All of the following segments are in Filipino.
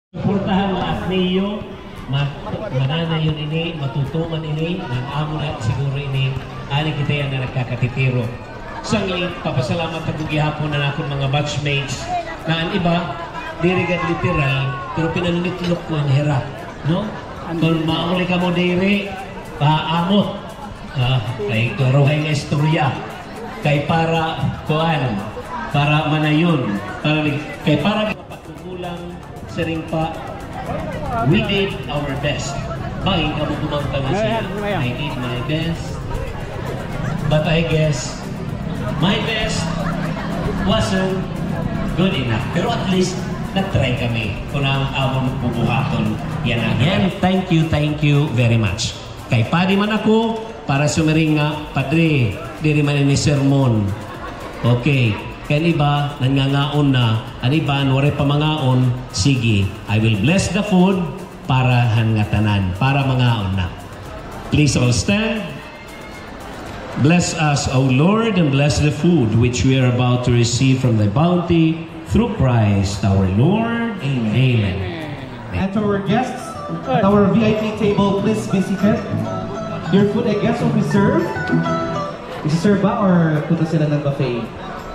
Suportahan nga Ateneo, manana yun ini, matutuman ini, nag-amo na siguro ini, ani kita yan na nagkakatitiro. Sangling, papasalamat na gihapon na akong mga batchmates na ang iba, dirigad literal, pero pinanunitlok ko ang hirap. No? Kung mauli ka mo diri, paamot, kay turuhay nga istorya, kay para, kuan, para manayon, kay para pagkukulang sa ring pa, we did our best. Bakit ka mo kumanta nga siya? I did my best. But I guess, my best wasn't good enough. Pero at least, nag-try kami. Kung ang amon bubuhaton, yan na. Yan, thank you very much. Kay padi man ako, para sumiring nga, Padre, diri man ni sermon. Okay. Kaya iba, nangangaon na, ang iba, wari pa mangaon, sige, I will bless the food para hangatanan, para mangaon na. Please all stand. Bless us, O Lord, and bless the food which we are about to receive from thy bounty, through Christ our Lord. Amen. And to our guests, at our VIP table, please be seated. Your food, I guess, will be served. Is it served ba or punta sila ng buffet?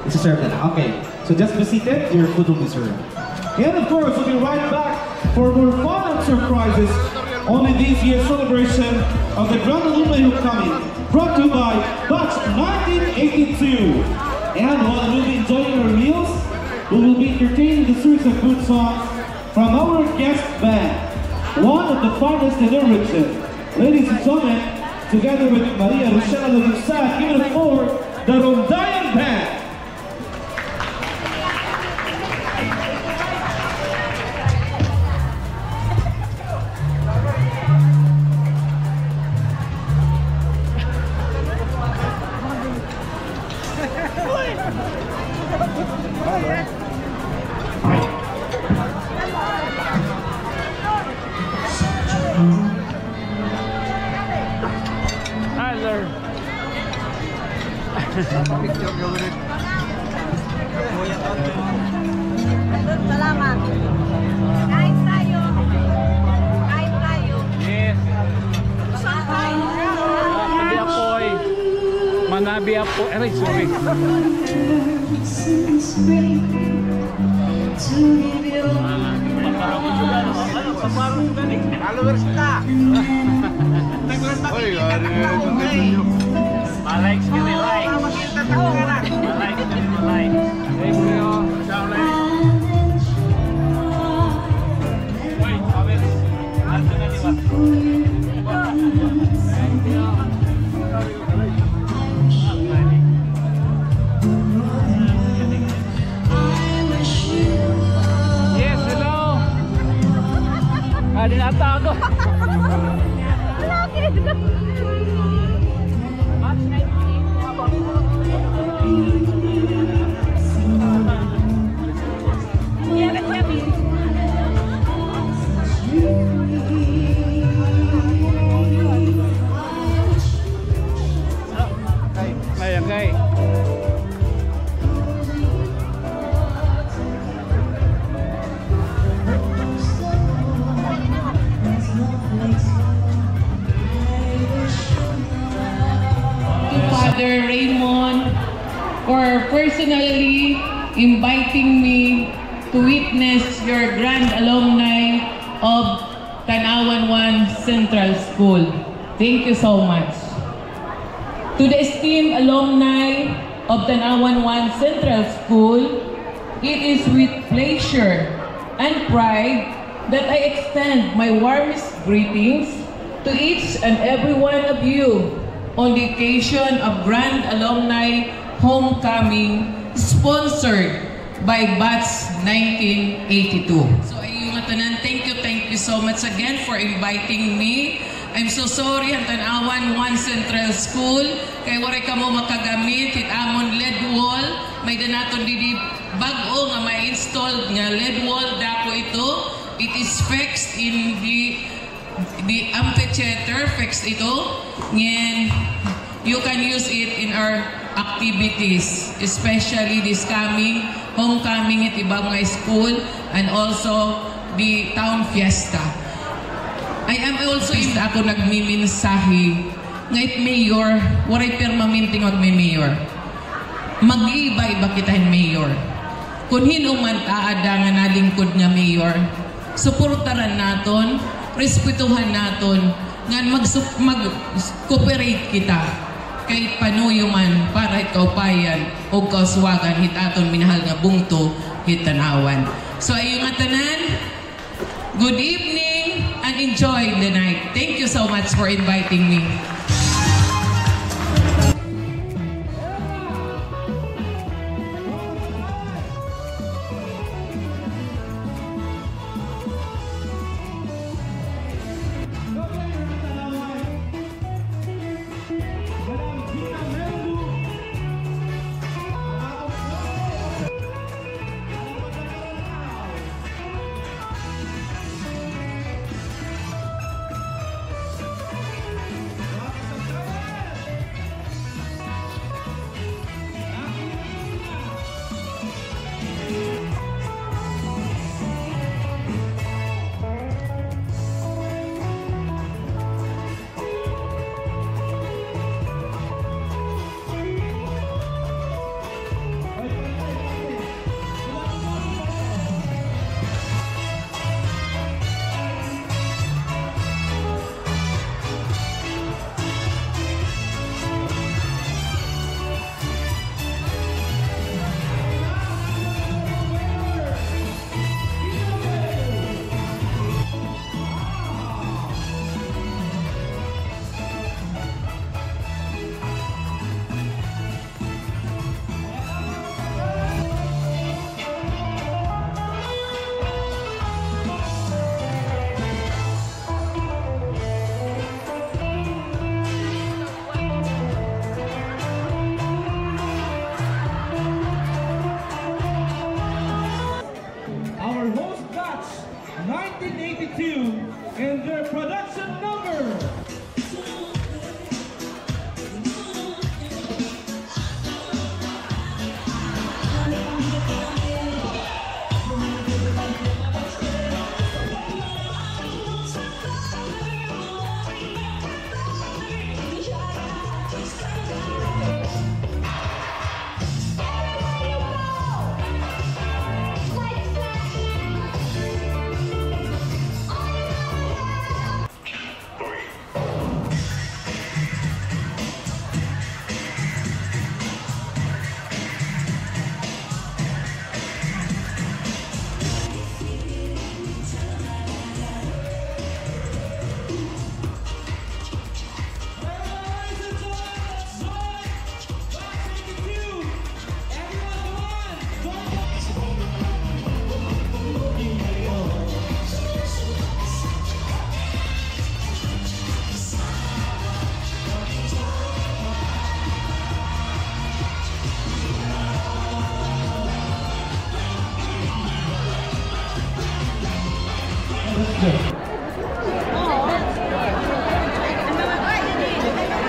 It's served na. Okay, so just be seated, your food will be served. And of course, we'll be right back for more fun and surprises on this year's celebration of the Grand Alumni Homecoming, brought to you by Batch 1982. And while we'll be enjoying our meals, we will be entertaining the series of good songs from our guest band, one of the finest in the region. Ladies and gentlemen, together with Maria Rochelle Lusa, give it up for the Rondayan Band. Salamat. Kain tayo. Kain tayo. Yes. Saan tayo? Manabi apoy. Manabi apoy. Aray, sorry. Followers ka. Likes ka ni likes. Likes ka ni likes. Thank you. Ciao, likes. Wait, Abel. Ano na di ba? Thank you. Yes, hello. Dinata ako. Okay. Father Raymond for personally inviting me to witness your grand alumni of Tanawan 1 Central School. Thank you so much. To the esteemed alumni of Tanawan 1 Central School, it is with pleasure and pride that I extend my warmest greetings to each and every one of you on the occasion of Grand Alumni Homecoming sponsored by Batch 1982. So ayun nga tanan, thank you so much again for inviting me. I'm so sorry ang Tanawan 1 Central School kay wala ka mo makagamit it amon LED wall, may danaton didi bag-o nga ma-install nga LED wall dako ito. It is fixed in the amphitheater, fixed ito. Ngayon, you can use it in our activities, especially this coming homecoming at ibang mga school, and also the town fiesta. I am also ako nagmiminsahe ngayt mayor, waray permanenteng mayor. Mag-iiba-iba kitahin mayor. Kung hinuman taada nga nalingkod nga mayor, suportaran naton, respetuhan naton, nga mag-cooperate kita kahit panuyo man para kaupayan o kauswagan hitaton minahal nga bungto hitanawan. So ayong nga tanan, good evening and enjoy the night. Thank you so much for inviting me. Our host batch 1982 and their production number.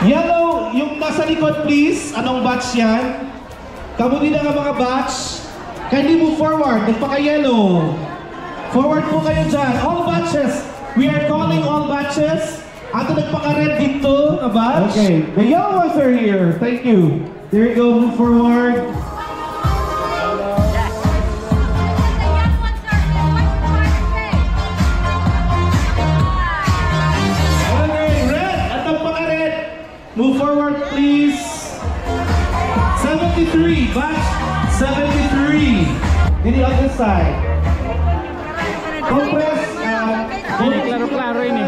Yellow, yung nasa likod please. Anong batch yan? Kabudi na nga mga batch. Kindly move forward. Nagpaka-yellow. Forward po kayo dyan. All batches. We are calling all batches. Ato nagpaka-red dito na batch. Okay. The yellow ones are here. Thank you. There you go. Move forward. Move forward, please. 73, batch 73. In the other side. Compress. Klaro-klaro ini.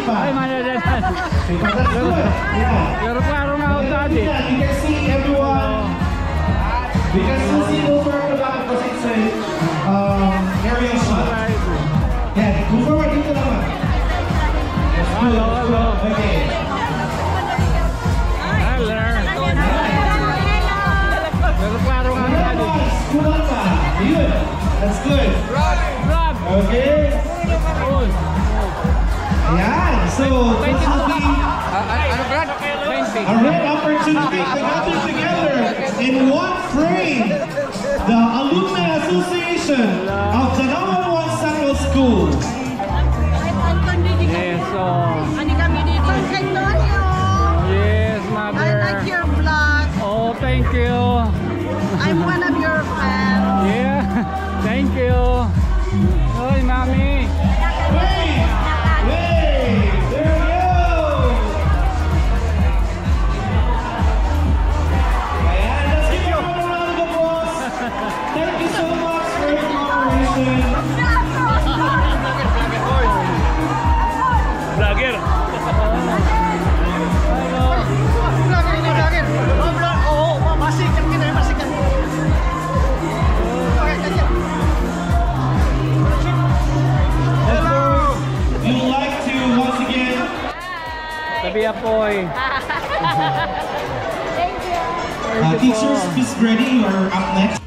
Ay, madadadan. Klaro-klaro nga ako tadi. You can see everyone. We can still see over the back because it's a aerial shot. Yeah, move forward dito naman. Hello, hello. Okay. Klaro-klaro nga ako tadi. Kulang pa. Yun. That's good. Rob! Okay. Ayan. So, this will be Ano, Brad? 20. a rare opportunity to gather together in one frame the Alumni Association of Tanawan 1 San school. Yes, so. Ani kami dito. Kay Tonyo. Yes, I mother. like your vlog. Oh, thank you. I'm one of your fans. Yeah, thank you. Oy, mami. Wait! There we go! Ayan, let's give you a round of applause. Thank you so much for your cooperation. Vlogger. Of course, you'd like to once again Sabi apoy. teachers, Miss Grady, you are up next.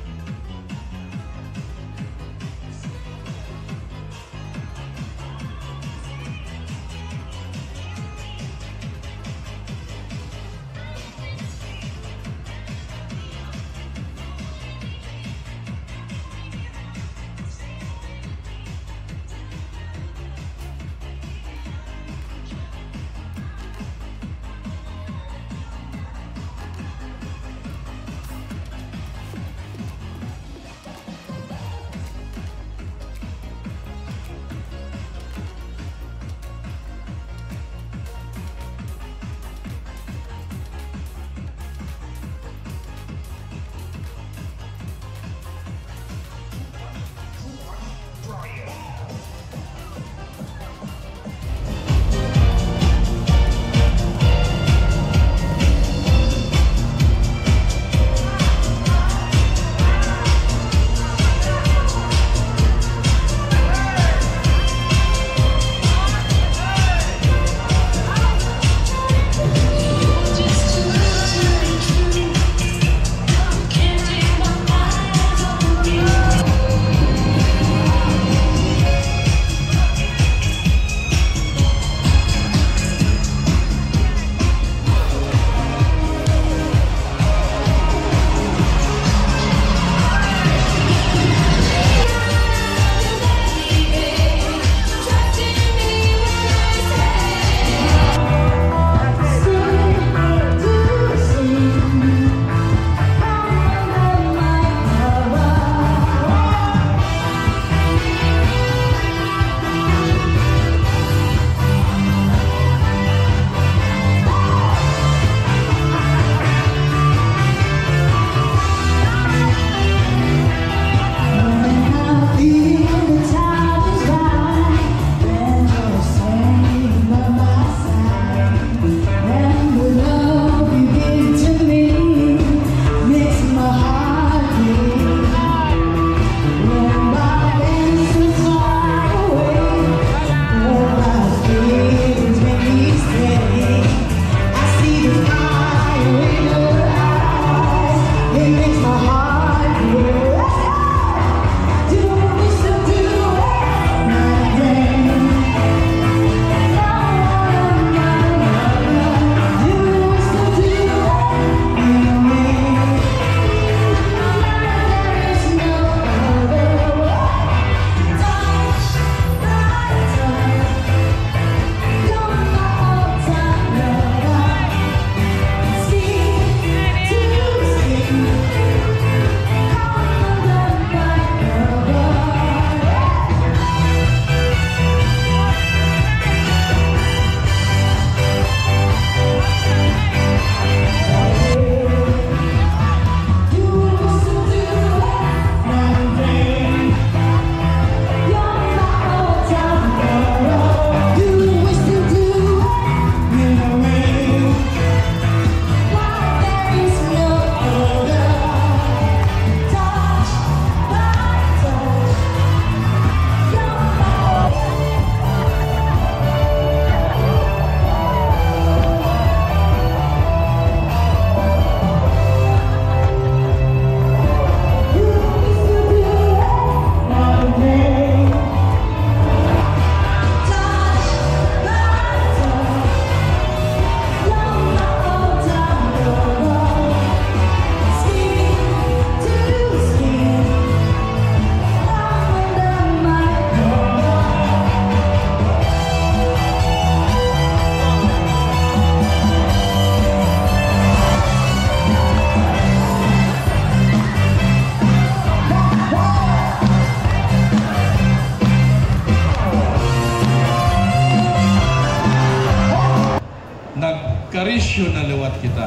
parisyo na liwat kita.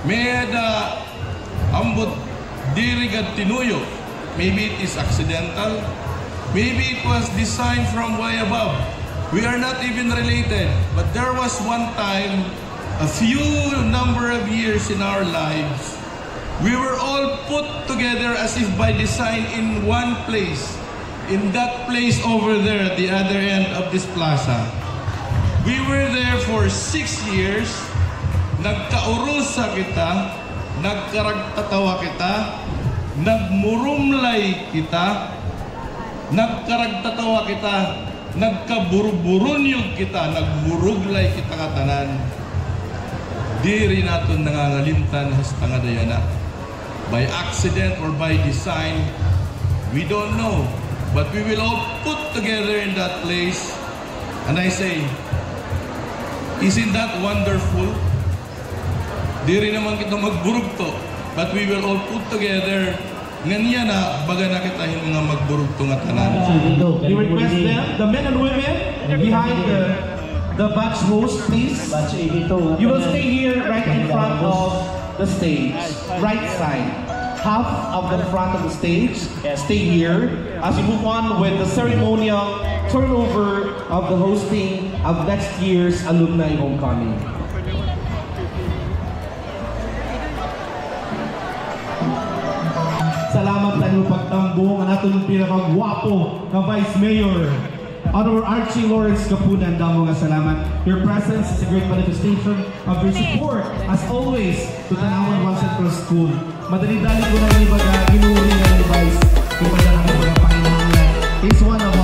Meda ambot diri kad tinuyo. Maybe it is accidental. Maybe it was designed from way above. We are not even related. But there was one time, a few number of years in our lives, we were all put together as if by design in one place. In that place over there at the other end of this plaza. We were there for 6 years. Nagkaurusa kita, nagkaragtatawa kita, nagmurumlay kita, nagkaragtatawa kita, nagkaburburunyog kita, nagmuruglay kita katanan. Diri naton nangangalimtan hasta nga dayana. By accident or by design, we don't know. But we will all put together in that place. And I say, isn't that wonderful? Di rin naman kita magburugto. But we will all put together. Nganya na, baga na kita yung mga magburugto nga tanan. You request them, the men and women behind the batch host, please. You will stay here right in front of the stage, right side. Half of the front of the stage, stay here as we move on with the ceremonial turnover of the hosting of next year's alumni homecoming. Salamat sa inyong pagtambong ang atong pinakagwapo na Vice Mayor, Honorable Archie Lawrence Kapunan. Damo nga salamat. Your presence is a great manifestation of your support, as always, to Tanawan 1 Central School. Madali-dali ko na yung ibaga, ginuuri na yung Vice. Kung madala ng mga Panginoon. He's one of